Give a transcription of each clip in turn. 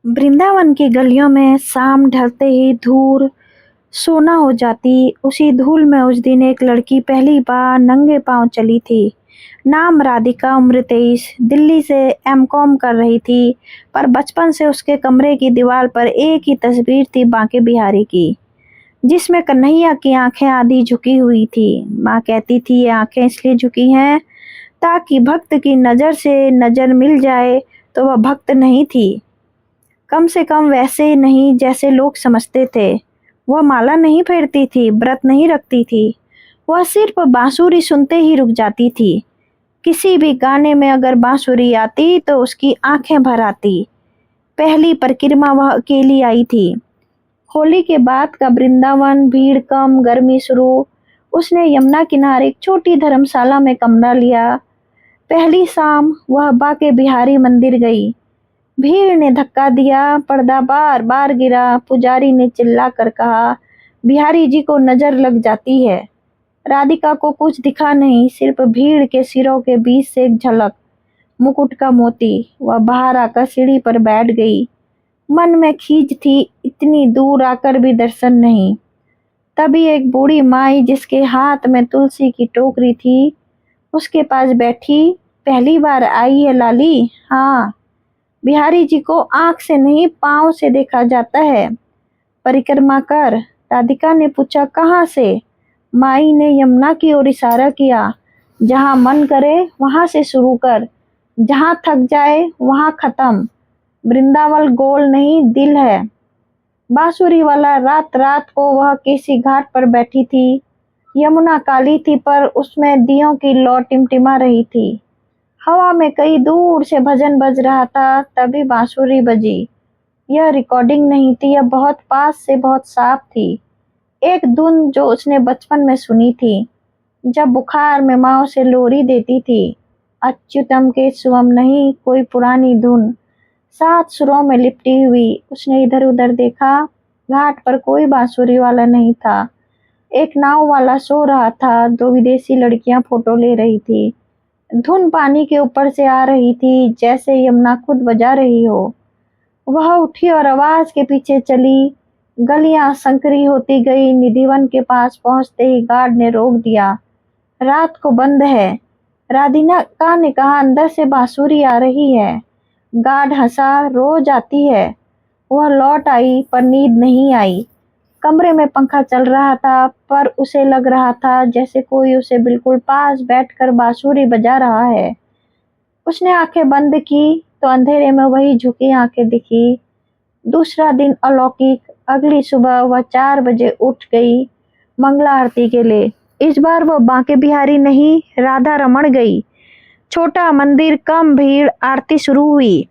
वृंदावन की गलियों में शाम ढलते ही धूल सोना हो जाती। उसी धूल में उस दिन एक लड़की पहली बार नंगे पांव चली थी। नाम राधिका, उम्र 23, दिल्ली से एमकॉम कर रही थी। पर बचपन से उसके कमरे की दीवार पर एक ही तस्वीर थी, बांके बिहारी की, जिसमें कन्हैया की आंखें आधी झुकी हुई थी। माँ कहती थी ये आंखें इसलिए झुकी हैं ताकि भक्त की नजर से नजर मिल जाए तो वह भक्त नहीं थी, कम से कम वैसे नहीं जैसे लोग समझते थे। वह माला नहीं फेरती थी, व्रत नहीं रखती थी। वह सिर्फ बांसुरी सुनते ही रुक जाती थी। किसी भी गाने में अगर बांसुरी आती तो उसकी आंखें भर आती। पहली परिक्रमा वह अकेली आई थी। होली के बाद का वृंदावन, भीड़ कम, गर्मी शुरू। उसने यमुना किनारे एक छोटी धर्मशाला में कमरा लिया। पहली शाम वह बाके बिहारी मंदिर गई। भीड़ ने धक्का दिया, पर्दा बार बार गिरा। पुजारी ने चिल्ला कर कहा, बिहारी जी को नजर लग जाती है। राधिका को कुछ दिखा नहीं, सिर्फ भीड़ के सिरों के बीच से एक झलक, मुकुट का मोती। वह बाहर आकर सीढ़ी पर बैठ गई। मन में खींच थी, इतनी दूर आकर भी दर्शन नहीं। तभी एक बूढ़ी माई जिसके हाथ में तुलसी की टोकरी थी, उसके पास बैठी। पहली बार आई है लाली? हाँ। बिहारी जी को आंख से नहीं, पांव से देखा जाता है। परिक्रमा कर। राधिका ने पूछा, कहाँ से? माई ने यमुना की ओर इशारा किया। जहाँ मन करे वहां से शुरू कर, जहाँ थक जाए वहां खत्म। वृंदावन गोल नहीं, दिल है। बांसुरी वाला। रात रात को वह किसी घाट पर बैठी थी। यमुना काली थी पर उसमें दियों की लौ टिमटिमा रही थी। हवा में कई दूर से भजन बज रहा था, तभी बांसुरी बजी। यह रिकॉर्डिंग नहीं थी, यह बहुत पास से बहुत साफ थी। एक धुन जो उसने बचपन में सुनी थी, जब बुखार में माँ उसे लोरी देती थी। अच्युतम के सुवम नहीं, कोई पुरानी धुन, 7 सुरों में लिपटी हुई। उसने इधर उधर देखा। घाट पर कोई बांसुरी वाला नहीं था। एक नाव वाला सो रहा था। 2 विदेशी लड़कियां फोटो ले रही थी। धुन पानी के ऊपर से आ रही थी, जैसे यमुना खुद बजा रही हो। वह उठी और आवाज के पीछे चली। गलियां संकरी होती गई। निधिवन के पास पहुंचते ही गार्ड ने रोक दिया। रात को बंद है। राधिका ने कहा, अंदर से बांसुरी आ रही है। गार्ड हंसा, रोज आती है। वह लौट आई पर नींद नहीं आई। कमरे में पंखा चल रहा था, पर उसे लग रहा था जैसे कोई उसे बिल्कुल पास बैठकर बांसुरी बजा रहा है। उसने आंखें बंद की तो अंधेरे में वही झुकी आंखें दिखी। दूसरा दिन अलौकिक। अगली सुबह वह 4 बजे उठ गई मंगला आरती के लिए। इस बार वह बांके बिहारी नहीं, राधा रमण गई। छोटा मंदिर, कम भीड़। आरती शुरू हुई।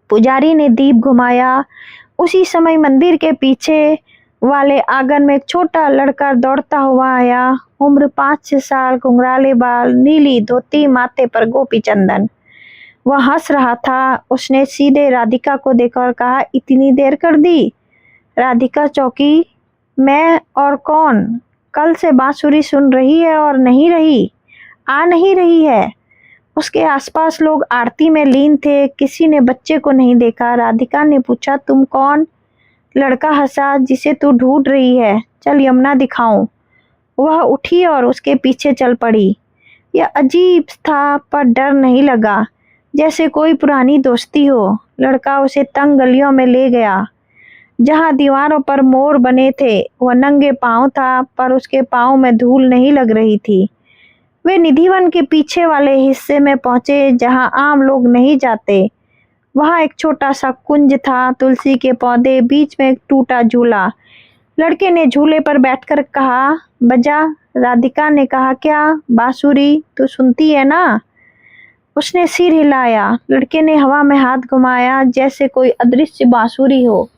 पुजारी ने दीप घुमाया। उसी समय मंदिर के पीछे वाले आंगन में एक छोटा लड़का दौड़ता हुआ आया। उम्र 5-6 साल, घुंघराले बाल, नीली धोती, माथे पर गोपी चंदन। वह हंस रहा था। उसने सीधे राधिका को देखा और कहा, इतनी देर कर दी? राधिका चौंकी। मैं और कौन? कल से बांसुरी सुन रही है और नहीं रही, आ नहीं रही है। उसके आसपास लोग आरती में लीन थे। किसी ने बच्चे को नहीं देखा। राधिका ने पूछा, तुम कौन? लड़का हंसा, जिसे तू ढूंढ रही है, चल यमुना दिखाऊं। वह उठी और उसके पीछे चल पड़ी। यह अजीब था पर डर नहीं लगा, जैसे कोई पुरानी दोस्ती हो। लड़का उसे तंग गलियों में ले गया, जहां दीवारों पर मोर बने थे। वह नंगे पांव था, पर उसके पांव में धूल नहीं लग रही थी। वे निधिवन के पीछे वाले हिस्से में पहुंचे, जहां आम लोग नहीं जाते। वहां एक छोटा सा कुंज था, तुलसी के पौधे, बीच में एक टूटा झूला। लड़के ने झूले पर बैठकर कहा, बजा। राधिका ने कहा, क्या? बांसुरी तू सुनती है ना? उसने सिर हिलाया। लड़के ने हवा में हाथ घुमाया, जैसे कोई अदृश्य बांसुरी हो,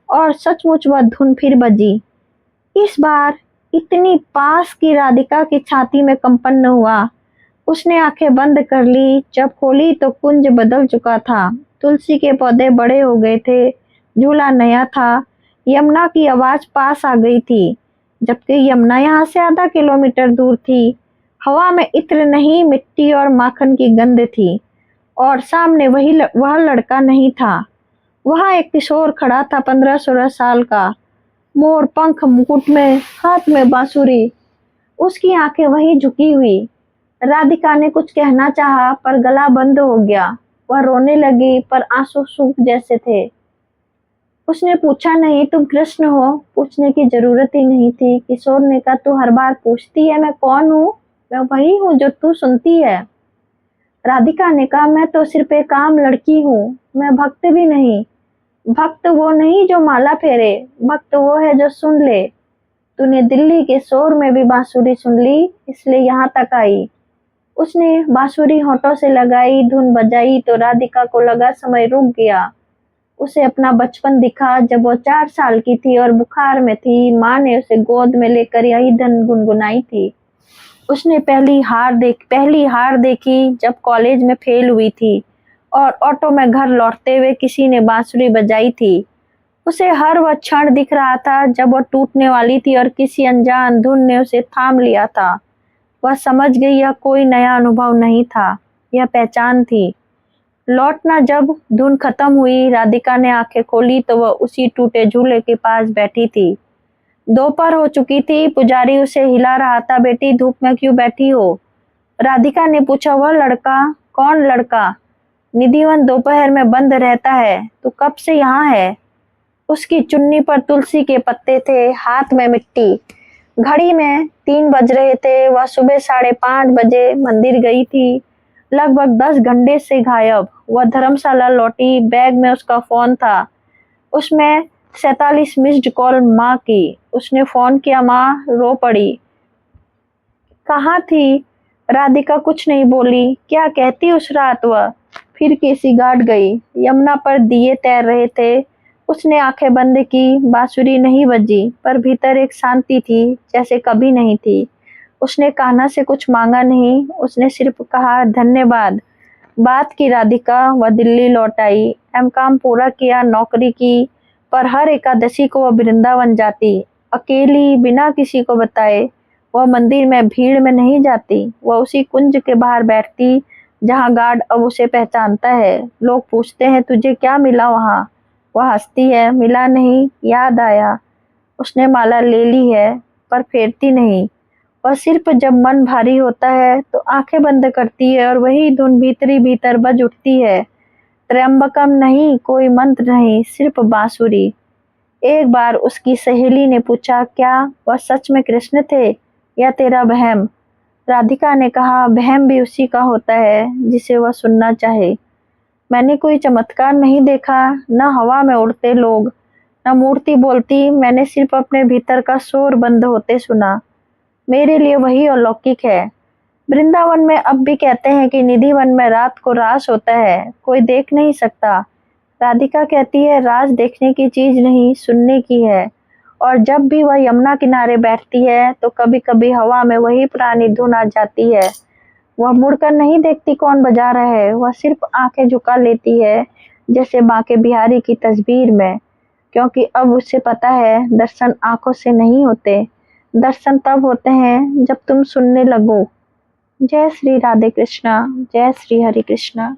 और सचमुच वह धुन फिर बजी। इस बार इतनी पास कि राधिका की छाती में कंपन न हुआ। उसने आंखें बंद कर ली। जब खोली तो कुंज बदल चुका था। तुलसी के पौधे बड़े हो गए थे। झूला नया था। यमुना की आवाज पास आ गई थी, जबकि यमुना यहाँ से आधा किलोमीटर दूर थी। हवा में इत्र नहीं, मिट्टी और माखन की गंध थी। और सामने वह लड़का नहीं था। वहाँ एक किशोर खड़ा था, 15-16 साल का, मोर पंख मुकुट में, हाथ में बांसुरी। उसकी आंखें वहीं झुकी हुई। राधिका ने कुछ कहना चाहा पर गला बंद हो गया। वह रोने लगी पर आंसू सूख जैसे थे। उसने पूछा, नहीं तुम कृष्ण हो? पूछने की जरूरत ही नहीं थी। किशोर ने कहा, तू हर बार पूछती है मैं कौन हूँ? मैं वही हूँ जो तू सुनती है। राधिका ने कहा, मैं तो सिर्फ एक आम लड़की हूँ, मैं भक्त भी नहीं। भक्त वो नहीं जो माला फेरे, भक्त वो है जो सुन ले। तूने दिल्ली के शोर में भी बांसुरी सुन ली, इसलिए यहाँ तक आई। उसने बांसुरी होठों से लगाई, धुन बजाई तो राधिका को लगा समय रुक गया। उसे अपना बचपन दिखा जब वो 4 साल की थी और बुखार में थी। माँ ने उसे गोद में लेकर यही धुन गुनगुनाई थी। उसने पहली हार देखी जब कॉलेज में फेल हुई थी और ऑटो में घर लौटते हुए किसी ने बांसुरी बजाई थी। उसे हर वह क्षण दिख रहा था जब वो टूटने वाली थी और किसी अनजान धुन ने उसे थाम लिया था। वह समझ गई यह कोई नया अनुभव नहीं था, यह पहचान थी। लौटना जब धुन खत्म हुई, राधिका ने आंखें खोली तो वह उसी टूटे झूले के पास बैठी थी। दोपहर हो चुकी थी। पुजारी उसे हिला रहा था, बेटी धूप में क्यों बैठी हो? राधिका ने पूछा, वह लड़का? कौन लड़का? निधिवन दोपहर में बंद रहता है। तू कब से यहाँ है? उसकी चुन्नी पर तुलसी के पत्ते थे, हाथ में मिट्टी। घड़ी में 3 बज रहे थे। वह सुबह 5:30 बजे मंदिर गई थी, लगभग 10 घंटे से गायब। वह धर्मशाला लौटी, बैग में उसका फोन था। उसमें 47 मिस्ड कॉल माँ की। उसने फोन किया, माँ रो पड़ी। कहाँ थी? राधिका कुछ नहीं बोली। क्या कहती उस रात वह? फिर केसी घाट गई। यमुना पर दिए तैर रहे थे। उसने आंखें बंद की। बांसुरी नहीं बजी पर भीतर एक शांति थी जैसे कभी नहीं थी। उसने कान्हा से कुछ मांगा नहीं, उसने सिर्फ कहा, धन्यवाद। बात की राधिका। वह दिल्ली लौट आई, एमकॉम पूरा किया, नौकरी की, पर हर एकादशी को वह वृंदावन जाती, अकेली, बिना किसी को बताए। वह मंदिर में भीड़ में नहीं जाती, वह उसी कुंज के बाहर बैठती जहाँ गार्ड अब उसे पहचानता है। लोग पूछते हैं, तुझे क्या मिला वहाँ? वह हंसती है, मिला नहीं, याद आया। उसने माला ले ली है पर फेरती नहीं। वह सिर्फ जब मन भारी होता है तो आंखें बंद करती है और वही धुन भीतरी भीतर बज उठती है। त्र्यंबकम नहीं, कोई मंत्र नहीं, सिर्फ बांसुरी। एक बार उसकी सहेली ने पूछा, क्या वह सच में कृष्ण थे या तेरा वहम? राधिका ने कहा, वहम भी उसी का होता है जिसे वह सुनना चाहे। मैंने कोई चमत्कार नहीं देखा, न हवा में उड़ते लोग, न मूर्ति बोलती। मैंने सिर्फ अपने भीतर का शोर बंद होते सुना। मेरे लिए वही अलौकिक है। वृंदावन में अब भी कहते हैं कि निधिवन में रात को रास होता है, कोई देख नहीं सकता। राधिका कहती है, राज देखने की चीज नहीं, सुनने की है। और जब भी वह यमुना किनारे बैठती है तो कभी कभी हवा में वही पुरानी धुन आ जाती है। वह मुड़कर नहीं देखती कौन बजा रहा है, वह सिर्फ आंखें झुका लेती है जैसे बांके बिहारी की तस्वीर में। क्योंकि अब उसे पता है, दर्शन आंखों से नहीं होते, दर्शन तब होते हैं जब तुम सुनने लगो। जय श्री राधे कृष्णा, जय श्री हरि कृष्णा।